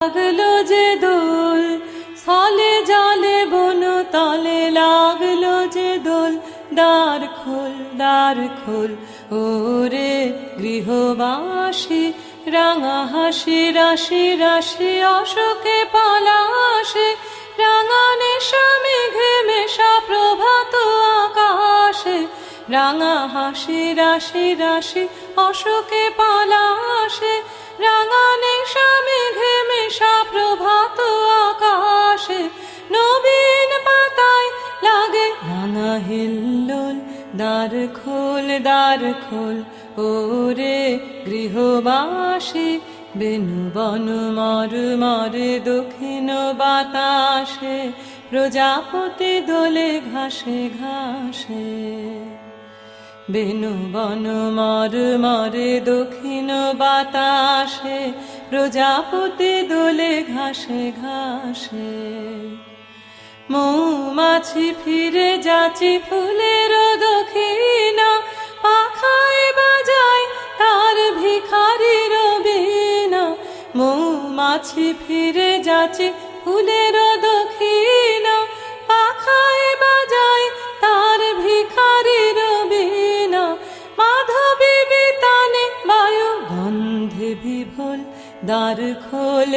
লাগলো যে দোল স্থলে জলে বন তলে লাগলো যে দোল দ্বার খোল ওরে গৃহবাসী রাঙা হাসি রাশি রাশি অশোকে পলাশে রাঙা নেশা মেঘে মেশা প্রভাত আকাশে রাঙা হাসি রাশি রাশি অশোকে পলাশে রাঙা নেশা মেঘে মেশা প্রভাত আকাশে নবীন পাতায় লাগে রাঙা হিল্লোল দ্বার খোল ওরে গৃহবাসী বেনু বন মর মরে দক্ষিণ বাতাসে প্রজাপতি দোলে ঘাসে ঘাসে বেনু বন মর মরে দক্ষিণ বাতাসে প্রজাপতি দোলে ঘাসে ঘাসে মৌমাছি ফিরে যাচ্ছে ফুলের দক্ষিণা পাখায় বাজায় তার ভিখারির বীণা মৌমাছি ফিরে যাচ্ছে ফুলের দক্ষিণা পাখায় বাজায় তার ভিখারির বীণা মাধবী বিতানে বায়ু গন্ধে বিভোল দ্বার খোল